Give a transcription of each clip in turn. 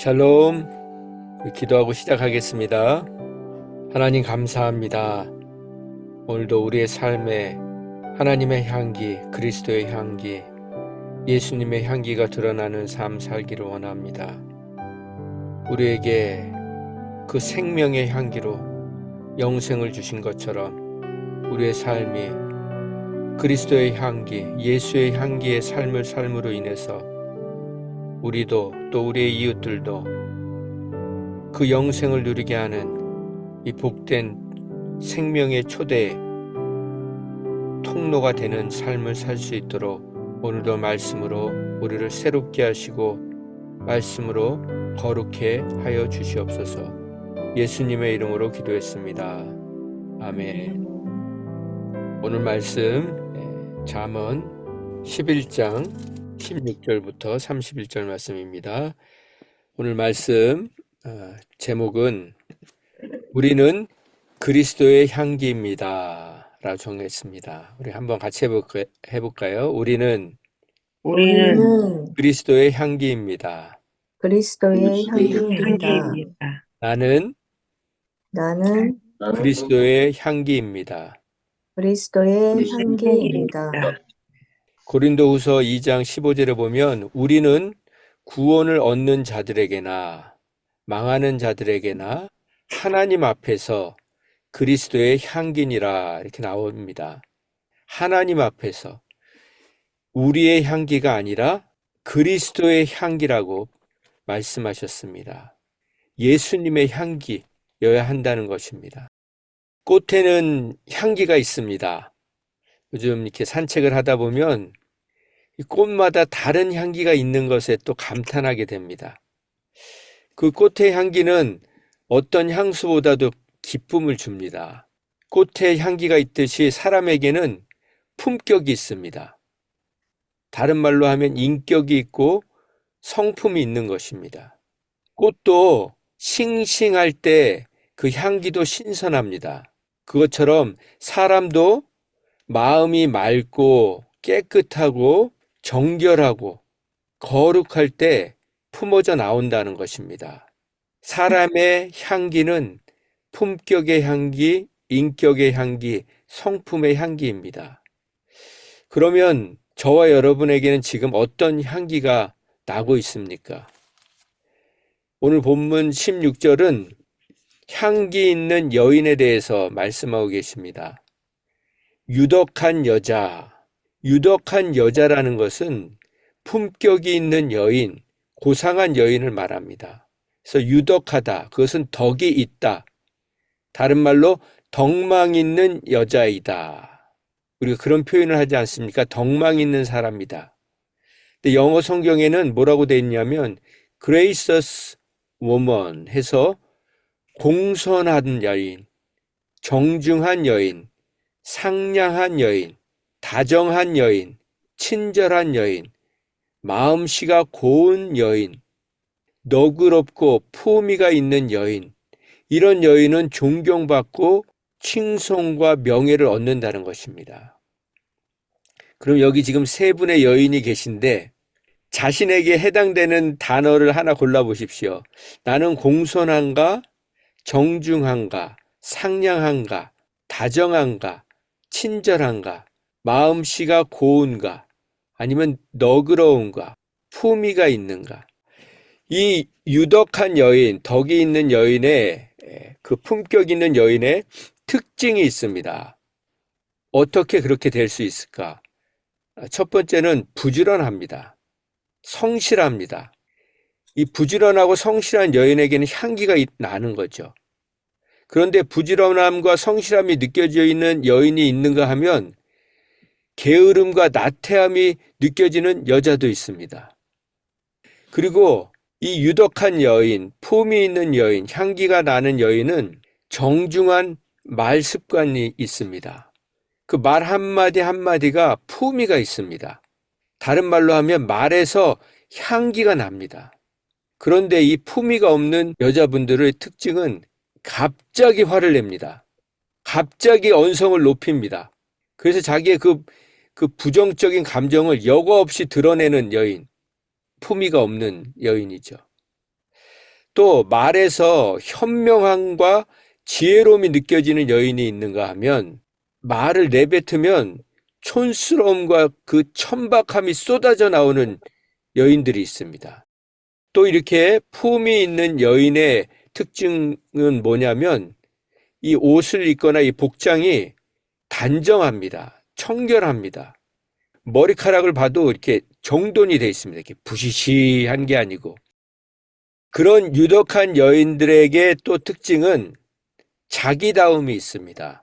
샬롬. 기도하고 시작하겠습니다. 하나님 감사합니다. 오늘도 우리의 삶에 하나님의 향기, 그리스도의 향기, 예수님의 향기가 드러나는 삶 살기를 원합니다. 우리에게 그 생명의 향기로 영생을 주신 것처럼 우리의 삶이 그리스도의 향기, 예수의 향기의 삶을 삶으로 인해서 우리도 또 우리의 이웃들도 그 영생을 누리게 하는 이 복된 생명의 초대 통로가 되는 삶을 살 수 있도록 오늘도 말씀으로 우리를 새롭게 하시고 말씀으로 거룩해 하여 주시옵소서. 예수님의 이름으로 기도했습니다. 아멘. 오늘 말씀 잠언 11장 16절부터 31절 말씀입니다. 오늘 말씀 제목은 우리는 그리스도의 향기입니다 라고 정했습니다. 우리 한번 같이 해볼까요? 우리는 그리스도의 향기입니다. 그리스도의 향기입니다. 나는 그리스도의 향기입니다. 그리스도의 향기입니다. 고린도후서 2장 15절에 보면 우리는 구원을 얻는 자들에게나 망하는 자들에게나 하나님 앞에서 그리스도의 향기니라 이렇게 나옵니다. 하나님 앞에서 우리의 향기가 아니라 그리스도의 향기라고 말씀하셨습니다. 예수님의 향기여야 한다는 것입니다. 꽃에는 향기가 있습니다. 요즘 이렇게 산책을 하다 보면 이 꽃마다 다른 향기가 있는 것에 또 감탄하게 됩니다. 그 꽃의 향기는 어떤 향수보다도 기쁨을 줍니다. 꽃의 향기가 있듯이 사람에게는 품격이 있습니다. 다른 말로 하면 인격이 있고 성품이 있는 것입니다. 꽃도 싱싱할 때 그 향기도 신선합니다. 그것처럼 사람도 마음이 맑고 깨끗하고 정결하고 거룩할 때 품어져 나온다는 것입니다. 사람의 향기는 품격의 향기, 인격의 향기, 성품의 향기입니다. 그러면 저와 여러분에게는 지금 어떤 향기가 나고 있습니까? 오늘 본문 16절은 향기 있는 여인에 대해서 말씀하고 계십니다. 유덕한 여자라는 것은 품격이 있는 여인, 고상한 여인을 말합니다. 그래서 유덕하다, 그것은 덕이 있다. 다른 말로 덕망 있는 여자이다. 우리가 그런 표현을 하지 않습니까? 덕망 있는 사람이다. 근데 영어 성경에는 뭐라고 되어 있냐면 gracious woman 해서 공손한 여인, 정중한 여인, 상냥한 여인, 다정한 여인, 친절한 여인, 마음씨가 고운 여인, 너그럽고 품위가 있는 여인, 이런 여인은 존경받고 칭송과 명예를 얻는다는 것입니다. 그럼 여기 지금 세 분의 여인이 계신데 자신에게 해당되는 단어를 하나 골라보십시오. 나는 공손한가, 정중한가, 상냥한가, 다정한가, 친절한가, 마음씨가 고운가, 아니면 너그러운가, 품위가 있는가. 이 유덕한 여인, 덕이 있는 여인의 그 품격 있는 여인의 특징이 있습니다. 어떻게 그렇게 될 수 있을까? 첫 번째는 부지런합니다. 성실합니다. 이 부지런하고 성실한 여인에게는 향기가 나는 거죠. 그런데 부지런함과 성실함이 느껴져 있는 여인이 있는가 하면 게으름과 나태함이 느껴지는 여자도 있습니다. 그리고 이 유덕한 여인, 품이 있는 여인, 향기가 나는 여인은 정중한 말 습관이 있습니다. 그 말 한마디 한마디가 품위가 있습니다. 다른 말로 하면 말에서 향기가 납니다. 그런데 이 품위가 없는 여자분들의 특징은 갑자기 화를 냅니다. 갑자기 언성을 높입니다. 그래서 자기의 그 부정적인 감정을 여과 없이 드러내는 여인, 품위가 없는 여인이죠. 또 말에서 현명함과 지혜로움이 느껴지는 여인이 있는가 하면 말을 내뱉으면 촌스러움과 그 천박함이 쏟아져 나오는 여인들이 있습니다. 또 이렇게 품이 있는 여인의 특징은 뭐냐면 이 옷을 입거나 이 복장이 단정합니다. 청결합니다. 머리카락을 봐도 이렇게 정돈이 돼 있습니다. 이렇게 부시시한 게 아니고. 그런 유덕한 여인들에게 또 특징은 자기다움이 있습니다.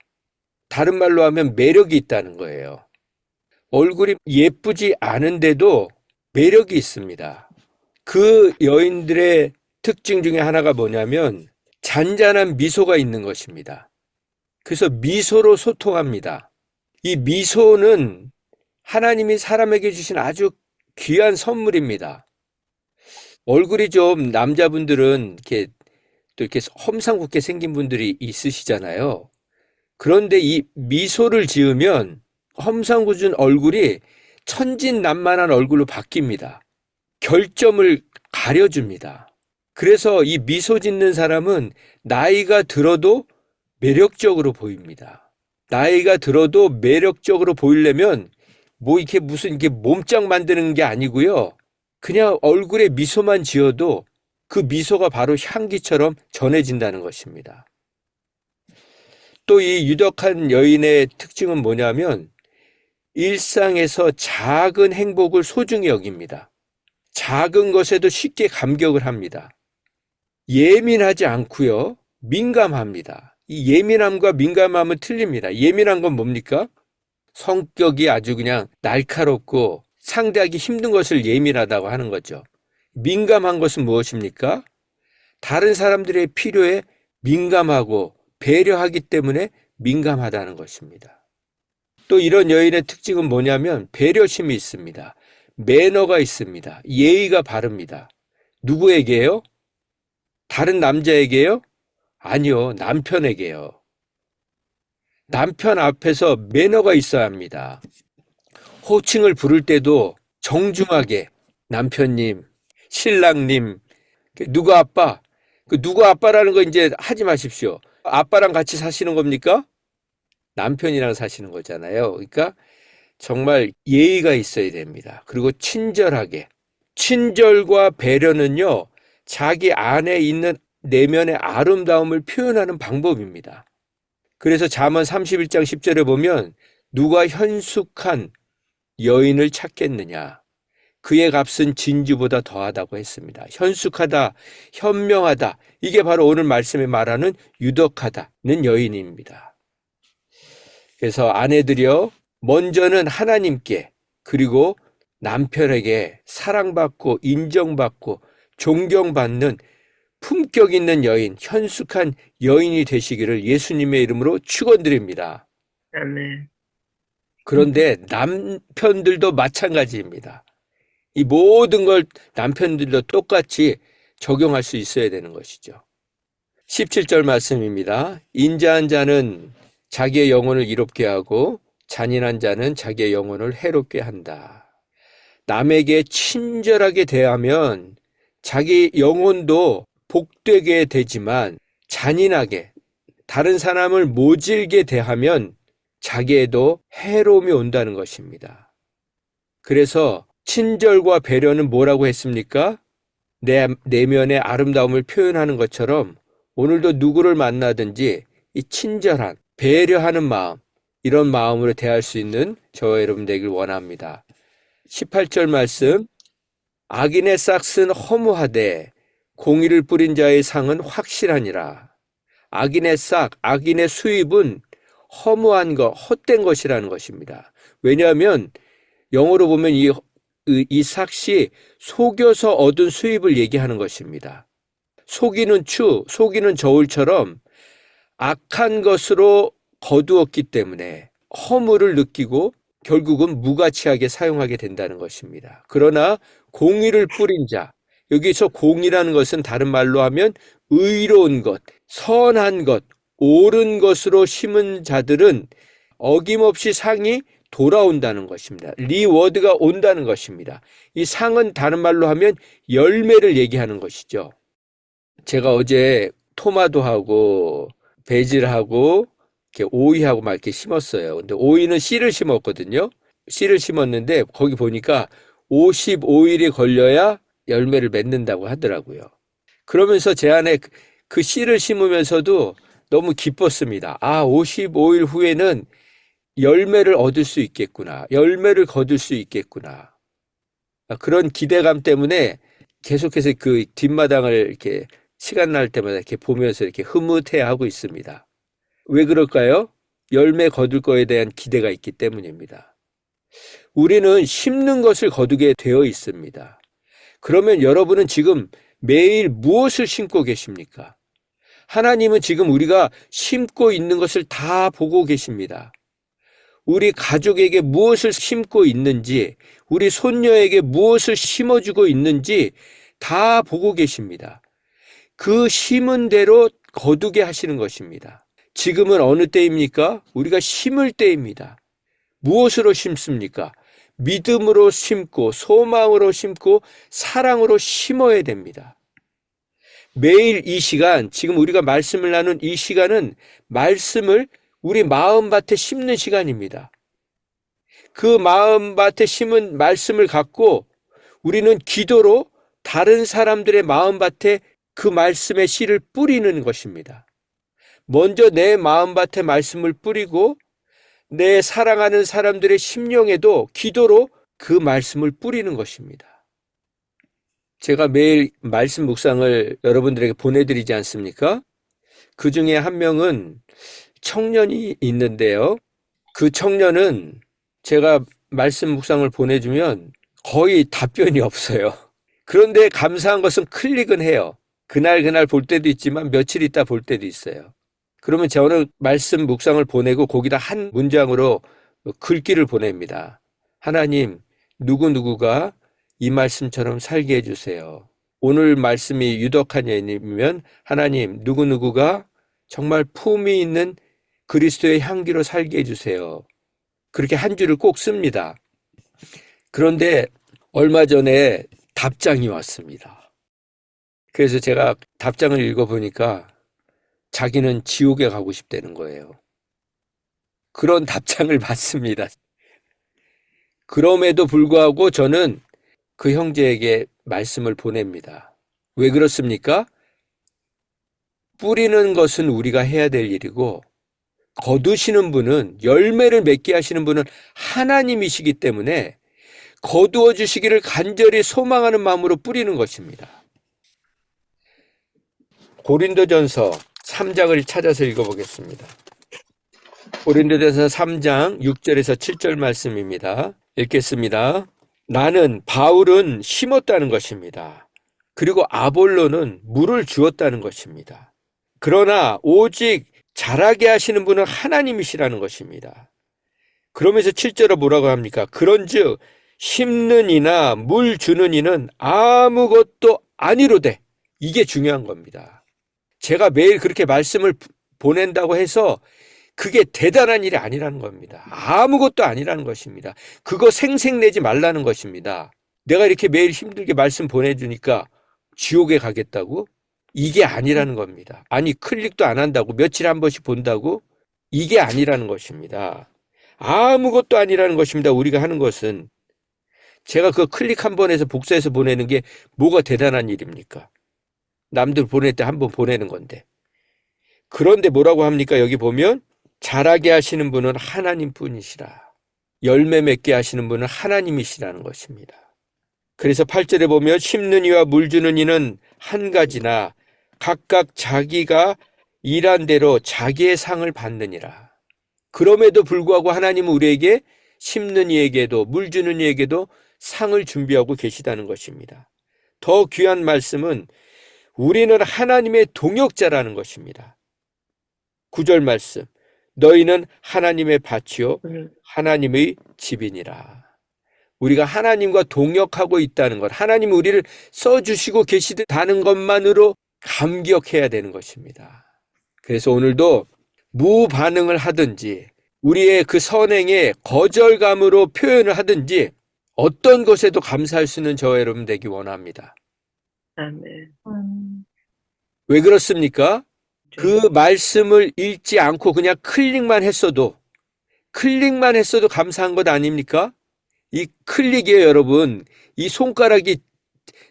다른 말로 하면 매력이 있다는 거예요. 얼굴이 예쁘지 않은데도 매력이 있습니다. 그 여인들의 특징 중에 하나가 뭐냐면 잔잔한 미소가 있는 것입니다. 그래서 미소로 소통합니다. 이 미소는 하나님이 사람에게 주신 아주 귀한 선물입니다. 얼굴이 좀 남자분들은 또 이렇게 험상궂게 생긴 분들이 있으시잖아요. 그런데 이 미소를 지으면 험상궂은 얼굴이 천진난만한 얼굴로 바뀝니다. 결점을 가려줍니다. 그래서 이 미소 짓는 사람은 나이가 들어도 매력적으로 보입니다. 나이가 들어도 매력적으로 보이려면 이렇게 몸짱 만드는 게 아니고요. 그냥 얼굴에 미소만 지어도 그 미소가 바로 향기처럼 전해진다는 것입니다. 또 이 유덕한 여인의 특징은 뭐냐면 일상에서 작은 행복을 소중히 여깁니다. 작은 것에도 쉽게 감격을 합니다. 예민하지 않고요. 민감합니다. 이 예민함과 민감함은 틀립니다. 예민한 건 뭡니까? 성격이 아주 그냥 날카롭고 상대하기 힘든 것을 예민하다고 하는 거죠. 민감한 것은 무엇입니까? 다른 사람들의 필요에 민감하고 배려하기 때문에 민감하다는 것입니다. 또 이런 여인의 특징은 뭐냐면 배려심이 있습니다. 매너가 있습니다. 예의가 바릅니다. 누구에게요? 다른 남자에게요? 아니요, 남편에게요. 남편 앞에서 매너가 있어야 합니다. 호칭을 부를 때도 정중하게 남편님, 신랑님, 누구 아빠, 그 누구 아빠라는 거 이제 하지 마십시오. 아빠랑 같이 사시는 겁니까? 남편이랑 사시는 거잖아요. 그러니까 정말 예의가 있어야 됩니다. 그리고 친절하게. 친절과 배려는요, 자기 안에 있는 내면의 아름다움을 표현하는 방법입니다. 그래서 잠언 31장 10절에 보면 누가 현숙한 여인을 찾겠느냐. 그의 값은 진주보다 더하다고 했습니다. 현숙하다, 현명하다. 이게 바로 오늘 말씀에 말하는 유덕하다는 여인입니다. 그래서 아내들이여 먼저는 하나님께 그리고 남편에게 사랑받고 인정받고 존경받는 품격 있는 여인, 현숙한 여인이 되시기를 예수님의 이름으로 축원드립니다. 아멘. 그런데 남편들도 마찬가지입니다. 이 모든 걸 남편들도 똑같이 적용할 수 있어야 되는 것이죠. 17절 말씀입니다. 인자한 자는 자기의 영혼을 이롭게 하고 잔인한 자는 자기의 영혼을 해롭게 한다. 남에게 친절하게 대하면 자기 영혼도 복되게 되지만 잔인하게 다른 사람을 모질게 대하면 자기에도 해로움이 온다는 것입니다. 그래서 친절과 배려는 뭐라고 했습니까? 내 내면의 아름다움을 표현하는 것처럼 오늘도 누구를 만나든지 이 친절한 배려하는 마음, 이런 마음으로 대할 수 있는 저와 여러분 되길 원합니다. 18절 말씀, 악인의 싹은 허무하되 공의를 뿌린 자의 상은 확실하니라. 악인의 싹, 악인의 수입은 허무한 것, 헛된 것이라는 것입니다. 왜냐하면 영어로 보면 이 삭시 속여서 얻은 수입을 얘기하는 것입니다. 속이는 추, 속이는 저울처럼 악한 것으로 거두었기 때문에 허물을 느끼고 결국은 무가치하게 사용하게 된다는 것입니다. 그러나 공의를 뿌린 자, 여기서 공의라는 것은 다른 말로 하면 의로운 것, 선한 것, 옳은 것으로 심은 자들은 어김없이 상이 돌아온다는 것입니다. 리워드가 온다는 것입니다. 이 상은 다른 말로 하면 열매를 얘기하는 것이죠. 제가 어제 토마토하고 베질하고 이렇게 오이하고 막 이렇게 심었어요. 근데 오이는 씨를 심었거든요. 씨를 심었는데 거기 보니까 55일이 걸려야 열매를 맺는다고 하더라고요. 그러면서 제 안에 그 씨를 심으면서도 너무 기뻤습니다. 아, 55일 후에는 열매를 얻을 수 있겠구나. 열매를 거둘 수 있겠구나. 그런 기대감 때문에 계속해서 그 뒷마당을 이렇게 시간 날 때마다 이렇게 보면서 이렇게 흐뭇해 하고 있습니다. 왜 그럴까요? 열매 거둘 거에 대한 기대가 있기 때문입니다. 우리는 심는 것을 거두게 되어 있습니다. 그러면 여러분은 지금 매일 무엇을 심고 계십니까? 하나님은 지금 우리가 심고 있는 것을 다 보고 계십니다. 우리 가족에게 무엇을 심고 있는지, 우리 손녀에게 무엇을 심어주고 있는지 다 보고 계십니다. 그 심은 대로 거두게 하시는 것입니다. 지금은 어느 때입니까? 우리가 심을 때입니다. 무엇으로 심습니까? 믿음으로 심고, 소망으로 심고, 사랑으로 심어야 됩니다. 매일 이 시간, 지금 우리가 말씀을 나눈 이 시간은 말씀을 우리 마음밭에 심는 시간입니다. 그 마음밭에 심은 말씀을 갖고 우리는 기도로 다른 사람들의 마음밭에 그 말씀의 씨를 뿌리는 것입니다. 먼저 내 마음밭에 말씀을 뿌리고 내 사랑하는 사람들의 심령에도 기도로 그 말씀을 뿌리는 것입니다. 제가 매일 말씀 묵상을 여러분들에게 보내드리지 않습니까? 그 중에 한 명은 청년이 있는데요. 그 청년은 제가 말씀 묵상을 보내주면 거의 답변이 없어요. 그런데 감사한 것은 클릭은 해요. 그날 볼 때도 있지만 며칠 있다 볼 때도 있어요. 그러면 저는 말씀 묵상을 보내고 거기다 한 문장으로 글귀를 보냅니다. 하나님, 누구누구가 이 말씀처럼 살게 해주세요. 오늘 말씀이 유덕한 예이면 하나님, 누구누구가 정말 품이 있는 그리스도의 향기로 살게 해주세요. 그렇게 한 줄을 꼭 씁니다. 그런데 얼마 전에 답장이 왔습니다. 그래서 제가 답장을 읽어보니까 자기는 지옥에 가고 싶다는 거예요. 그런 답장을 받습니다. 그럼에도 불구하고 저는 그 형제에게 말씀을 보냅니다. 왜 그렇습니까? 뿌리는 것은 우리가 해야 될 일이고 거두시는 분은 열매를 맺게 하시는 분은 하나님이시기 때문에 거두어 주시기를 간절히 소망하는 마음으로 뿌리는 것입니다. 고린도전서 3장을 찾아서 읽어보겠습니다. 고린도전서 3장 6절에서 7절 말씀입니다. 읽겠습니다. 나는 바울은 심었다는 것입니다. 그리고 아볼로는 물을 주었다는 것입니다. 그러나 오직 자라게 하시는 분은 하나님이시라는 것입니다. 그러면서 7절에 뭐라고 합니까? 그런즉 심는 이나 물 주는 이는 아무것도 아니로되. 이게 중요한 겁니다. 제가 매일 그렇게 말씀을 보낸다고 해서 그게 대단한 일이 아니라는 겁니다. 아무것도 아니라는 것입니다. 그거 생색내지 말라는 것입니다. 내가 이렇게 매일 힘들게 말씀 보내주니까 지옥에 가겠다고? 이게 아니라는 겁니다. 아니, 클릭도 안 한다고, 며칠에 한 번씩 본다고? 이게 아니라는 것입니다. 아무것도 아니라는 것입니다. 우리가 하는 것은. 제가 그 클릭 한 번 해서 복사해서 보내는 게 뭐가 대단한 일입니까? 남들 보낼 때 한 번 보내는 건데. 그런데 뭐라고 합니까? 여기 보면 자라게 하시는 분은 하나님뿐이시라. 열매 맺게 하시는 분은 하나님이시라는 것입니다. 그래서 8절에 보면 심는 이와 물 주는 이는 한 가지나 각각 자기가 일한 대로 자기의 상을 받느니라. 그럼에도 불구하고 하나님은 우리에게 심는 이에게도 물 주는 이에게도 상을 준비하고 계시다는 것입니다. 더 귀한 말씀은 우리는 하나님의 동역자라는 것입니다. 9절 말씀. 너희는 하나님의 밭이요 하나님의 집이니라. 우리가 하나님과 동역하고 있다는 것, 하나님이 우리를 써주시고 계시다는 것만으로 감격해야 되는 것입니다. 그래서 오늘도 무반응을 하든지 우리의 그 선행에 거절감으로 표현을 하든지 어떤 것에도 감사할 수 있는 저와 여러분 되기 원합니다. 아멘. 왜 그렇습니까? 그 말씀을 읽지 않고 그냥 클릭만 했어도 감사한 것 아닙니까? 이 클릭이에요, 여러분. 이 손가락이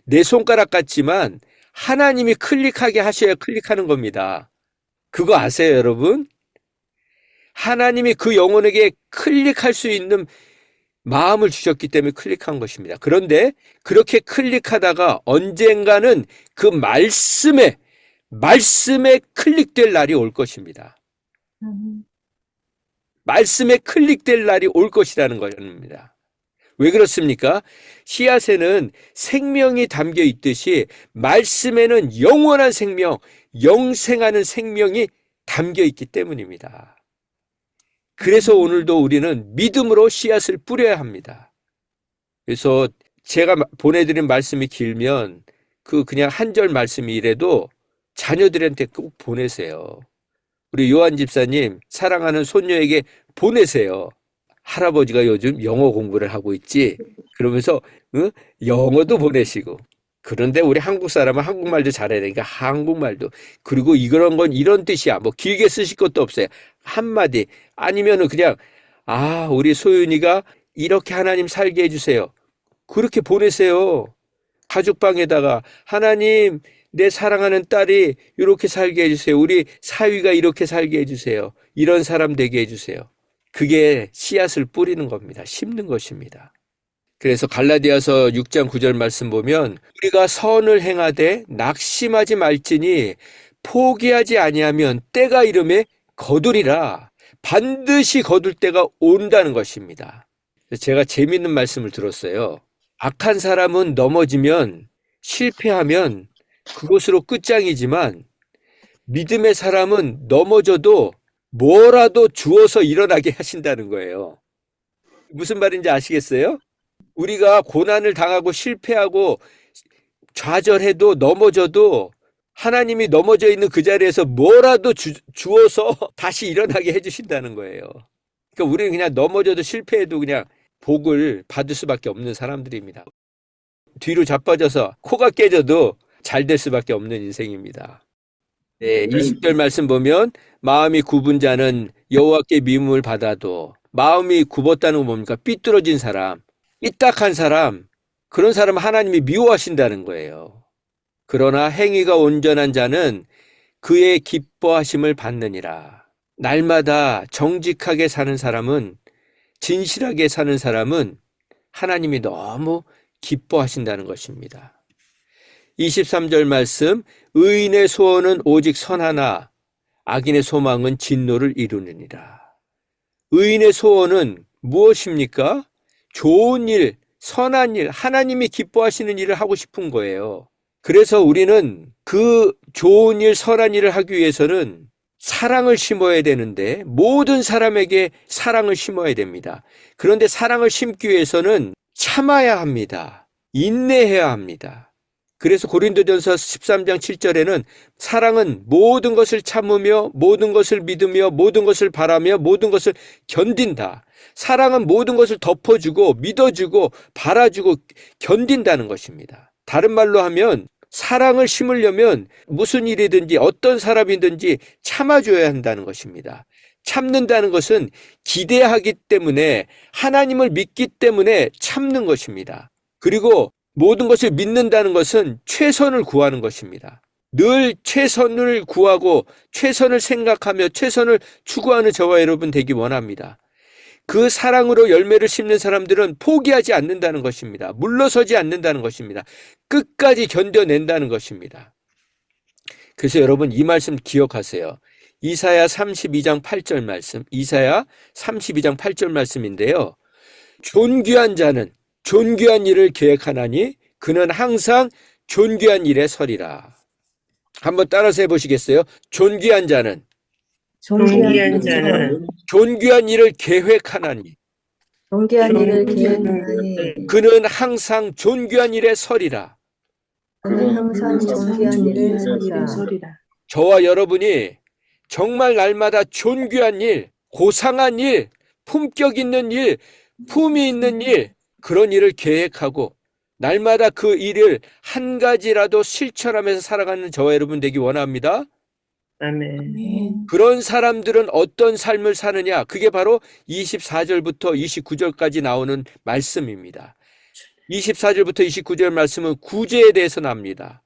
내 손가락 같지만 하나님이 클릭하게 하셔야 클릭하는 겁니다. 그거 아세요, 여러분? 하나님이 그 영혼에게 클릭할 수 있는 마음을 주셨기 때문에 클릭한 것입니다. 그런데 그렇게 클릭하다가 언젠가는 그 말씀에 클릭될 날이 올 것입니다. 말씀에 클릭될 날이 올 것이라는 것입니다. 왜 그렇습니까? 씨앗에는 생명이 담겨 있듯이 말씀에는 영원한 생명, 영생하는 생명이 담겨 있기 때문입니다. 그래서 오늘도 우리는 믿음으로 씨앗을 뿌려야 합니다. 그래서 제가 보내드린 말씀이 길면 그냥 한 절 말씀이 이래도 자녀들한테 꼭 보내세요. 우리 요한 집사님 사랑하는 손녀에게 보내세요. 할아버지가 요즘 영어 공부를 하고 있지. 그러면서 영어도 보내시고. 그런데 우리 한국 사람은 한국말도 잘해야 되니까 한국말도. 그리고 이런 건 이런 뜻이야. 뭐 길게 쓰실 것도 없어요. 한마디. 아니면은 그냥 우리 소윤이가 이렇게 하나님 살게 해주세요. 그렇게 보내세요. 가족방에다가 하나님 내 사랑하는 딸이 이렇게 살게 해주세요. 우리 사위가 이렇게 살게 해주세요. 이런 사람 되게 해주세요. 그게 씨앗을 뿌리는 겁니다. 심는 것입니다. 그래서 갈라디아서 6장 9절 말씀 보면 우리가 선을 행하되 낙심하지 말지니 포기하지 아니하면 때가 이름에 거두리라. 반드시 거둘 때가 온다는 것입니다. 제가 재밌는 말씀을 들었어요. 악한 사람은 넘어지면 실패하면 그것으로 끝장이지만 믿음의 사람은 넘어져도 뭐라도 주어서 일어나게 하신다는 거예요. 무슨 말인지 아시겠어요? 우리가 고난을 당하고 실패하고 좌절해도 넘어져도 하나님이 넘어져 있는 그 자리에서 뭐라도 주어서 다시 일어나게 해주신다는 거예요. 그러니까 우리는 그냥 넘어져도 실패해도 그냥 복을 받을 수밖에 없는 사람들입니다. 뒤로 자빠져서 코가 깨져도 잘 될 수밖에 없는 인생입니다. 네, 20절 말씀 보면 마음이 굽은 자는 여호와께 미움을 받아도 마음이 굽었다는 건 뭡니까? 삐뚤어진 사람, 삐딱한 사람, 그런 사람은 하나님이 미워하신다는 거예요. 그러나 행위가 온전한 자는 그의 기뻐하심을 받느니라. 날마다 정직하게 사는 사람은, 진실하게 사는 사람은 하나님이 너무 기뻐하신다는 것입니다. 23절 말씀, 의인의 소원은 오직 선하나 악인의 소망은 진노를 이루느니라. 의인의 소원은 무엇입니까? 좋은 일, 선한 일, 하나님이 기뻐하시는 일을 하고 싶은 거예요. 그래서 우리는 그 좋은 일, 선한 일을 하기 위해서는 사랑을 심어야 되는데 모든 사람에게 사랑을 심어야 됩니다. 그런데 사랑을 심기 위해서는 참아야 합니다. 인내해야 합니다. 그래서 고린도전서 13장 7절에는 사랑은 모든 것을 참으며 모든 것을 믿으며 모든 것을 바라며 모든 것을 견딘다. 사랑은 모든 것을 덮어주고 믿어주고 바라주고 견딘다는 것입니다. 다른 말로 하면 사랑을 심으려면 무슨 일이든지 어떤 사람이든지 참아줘야 한다는 것입니다. 참는다는 것은 기대하기 때문에 하나님을 믿기 때문에 참는 것입니다. 그리고 모든 것을 믿는다는 것은 최선을 구하는 것입니다. 늘 최선을 구하고 최선을 생각하며 최선을 추구하는 저와 여러분 되기 원합니다. 그 사랑으로 열매를 심는 사람들은 포기하지 않는다는 것입니다. 물러서지 않는다는 것입니다. 끝까지 견뎌낸다는 것입니다. 그래서 여러분 이 말씀 기억하세요. 이사야 32장 8절 말씀, 이사야 32장 8절 말씀인데요. 존귀한 자는 존귀한 일을 계획하나니 그는 항상 존귀한 일에 서리라. 한번 따라서 해보시겠어요? 존귀한 자는 존귀한 자는 존귀한 일을 계획하나니 존귀한 일을 계획하니 그는 항상 존귀한 일에 서리라. 그는 항상 존귀한 일을 서리라. 저와 여러분이 정말 날마다 존귀한 일, 고상한 일, 품격 있는 일, 품위 있는 일, 그런 일을 계획하고 날마다 그 일을 한 가지라도 실천하면서 살아가는 저와 여러분 되기 원합니다. 아멘. 그런 사람들은 어떤 삶을 사느냐? 그게 바로 24절부터 29절까지 나오는 말씀입니다. 24절부터 29절 말씀은 구제에 대해서 납니다.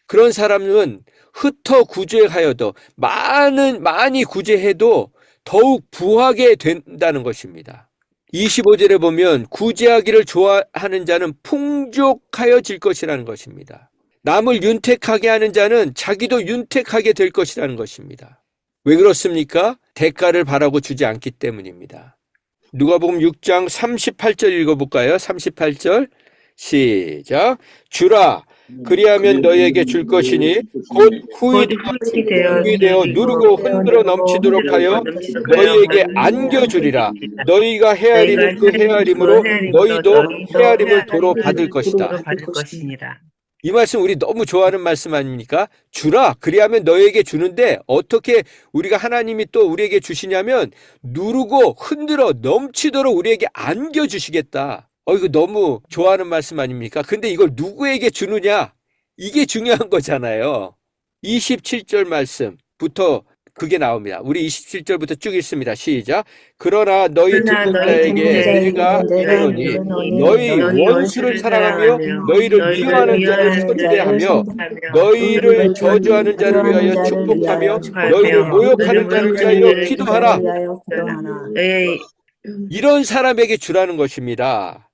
그런 사람은 흩어 구제하여도 많이 구제해도 더욱 부하게 된다는 것입니다. 25절에 보면 구제하기를 좋아하는 자는 풍족하여질 것이라는 것입니다. 남을 윤택하게 하는 자는 자기도 윤택하게 될 것이라는 것입니다. 왜 그렇습니까? 대가를 바라고 주지 않기 때문입니다. 누가복음 6장 38절 읽어볼까요? 38절 시작. 주라 그리하면 너희에게 줄 것이니 곧 후히 되어 누르고 흔들어 넘치도록 하여 너희에게 안겨주리라. 너희가 헤아리는 그 헤아림으로 너희도 헤아림을 도로 받을 것이다. 이 말씀 우리 너무 좋아하는 말씀 아닙니까? 주라 그리하면 너희에게 주는데 어떻게 우리가 하나님이 또 우리에게 주시냐면 누르고 흔들어 넘치도록 우리에게 안겨주시겠다. 이거 너무 좋아하는 말씀 아닙니까? 근데 이걸 누구에게 주느냐? 이게 중요한 거잖아요. 27절 말씀부터 그게 나옵니다. 우리 27절부터 쭉 읽습니다. 시작. 그러나 너희 듣는 자에게 내가 이르노니 너희 원수를 사랑하며 너희를 미워하는 자를 선대하며 너희를 저주하는 자를 위하여 축복하며 너희를 모욕하는 자를 위하여 기도하라. 이런 사람에게 주라는 것입니다.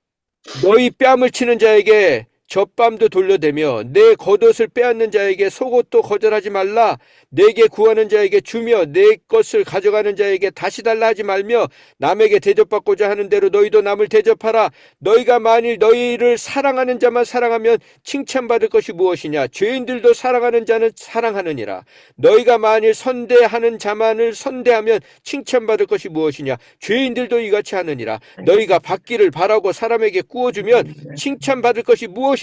너희 뺨을 치는 자에게 젖밤도 돌려대며 내 겉옷을 빼앗는 자에게 속옷도 거절하지 말라. 내게 구하는 자에게 주며 내 것을 가져가는 자에게 다시 달라 하지 말며 남에게 대접받고자 하는 대로 너희도 남을 대접하라. 너희가 만일 너희를 사랑하는 자만 사랑하면 칭찬받을 것이 무엇이냐? 죄인들도 사랑하는 자는 사랑하느니라. 너희가 만일 선대하는 자만을 선대하면 칭찬받을 것이 무엇이냐? 죄인들도 이같이 하느니라. 너희가 받기를 바라고 사람에게 구워주면 칭찬받을 것이 무엇이냐?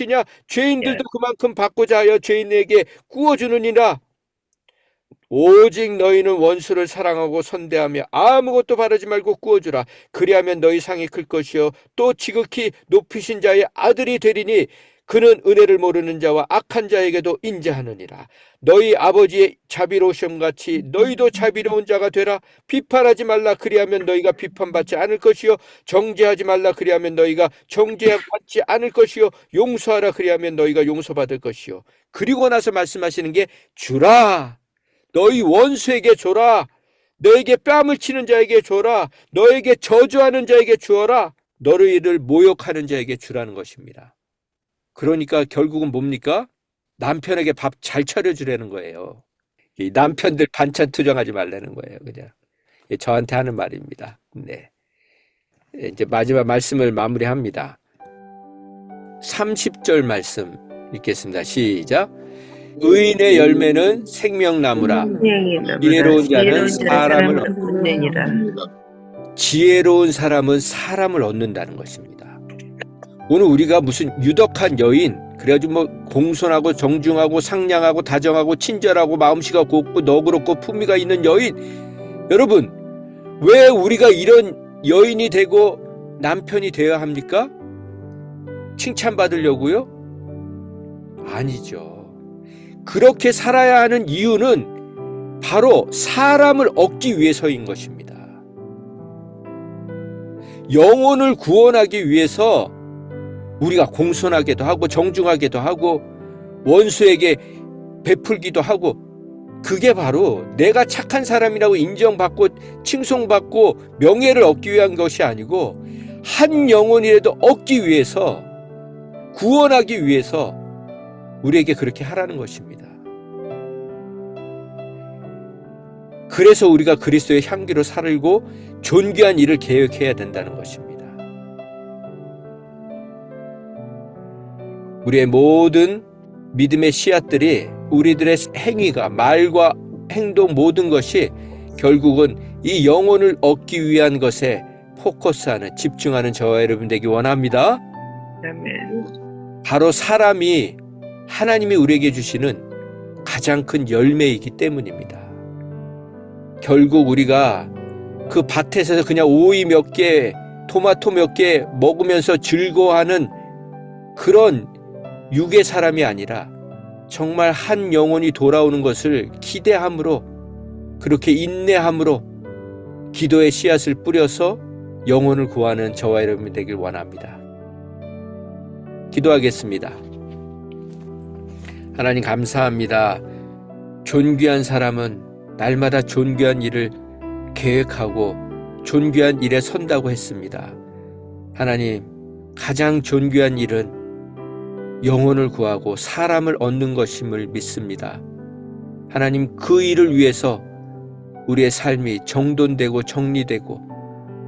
죄인들도 그만큼 받고자 하여 죄인에게 구워주느니라. 오직 너희는 원수를 사랑하고 선대하며 아무것도 바라지 말고 구워주라. 그리하면 너희 상이 클 것이요 또 지극히 높이신 자의 아들이 되리니 그는 은혜를 모르는 자와 악한 자에게도 인자하느니라. 너희 아버지의 자비로우심 같이 너희도 자비로운 자가 되라. 비판하지 말라. 그리하면 너희가 비판받지 않을 것이요 정죄하지 말라. 그리하면 너희가 정죄받지 않을 것이요 용서하라. 그리하면 너희가 용서받을 것이요. 그리고 나서 말씀하시는 게 주라. 너희 원수에게 줘라. 너에게 뺨을 치는 자에게 줘라. 너에게 저주하는 자에게 주어라. 너희를 모욕하는 자에게 주라는 것입니다. 그러니까 결국은 뭡니까? 남편에게 밥 잘 차려주라는 거예요. 이 남편들 반찬 투정하지 말라는 거예요. 그냥 저한테 하는 말입니다. 네. 이제 마지막 말씀을 마무리합니다. 30절 말씀 읽겠습니다. 시작. 의인의 열매는 생명나무라. 지혜로운 자는 사람을 얻느니라. 지혜로운 사람은 사람을 얻는다는 것입니다. 오늘 우리가 무슨 유덕한 여인, 그래가지고 뭐 공손하고 정중하고 상냥하고 다정하고 친절하고 마음씨가 곱고 너그럽고 품위가 있는 여인, 여러분 왜 우리가 이런 여인이 되고 남편이 되어야 합니까? 칭찬받으려고요? 아니죠. 그렇게 살아야 하는 이유는 바로 사람을 얻기 위해서인 것입니다. 영혼을 구원하기 위해서 우리가 공손하게도 하고 정중하게도 하고 원수에게 베풀기도 하고, 그게 바로 내가 착한 사람이라고 인정받고 칭송받고 명예를 얻기 위한 것이 아니고 한 영혼이라도 얻기 위해서, 구원하기 위해서 우리에게 그렇게 하라는 것입니다. 그래서 우리가 그리스도의 향기로 살고 존귀한 일을 계획해야 된다는 것입니다. 우리의 모든 믿음의 씨앗들이, 우리들의 행위가, 말과 행동 모든 것이 결국은 이 영혼을 얻기 위한 것에 포커스하는, 집중하는 저와 여러분 되기 원합니다. 바로 사람이 하나님이 우리에게 주시는 가장 큰 열매이기 때문입니다. 결국 우리가 그 밭에서 그냥 오이 몇 개, 토마토 몇 개 먹으면서 즐거워하는 그런 육의 사람이 아니라 정말 한 영혼이 돌아오는 것을 기대함으로, 그렇게 인내함으로 기도의 씨앗을 뿌려서 영혼을 구하는 저와 여러분이 되길 원합니다. 기도하겠습니다. 하나님 감사합니다. 존귀한 사람은 날마다 존귀한 일을 계획하고 존귀한 일에 선다고 했습니다. 하나님, 가장 존귀한 일은 영혼을 구하고 사람을 얻는 것임을 믿습니다. 하나님, 그 일을 위해서 우리의 삶이 정돈되고 정리되고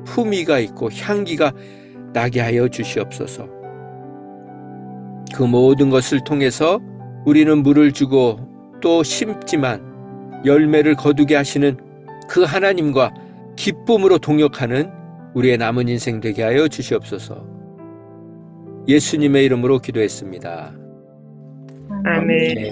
품위가 있고 향기가 나게 하여 주시옵소서. 그 모든 것을 통해서 우리는 물을 주고 또 심지만 열매를 거두게 하시는 그 하나님과 기쁨으로 동역하는 우리의 남은 인생 되게 하여 주시옵소서. 예수님의 이름으로 기도했습니다. 아멘. 네.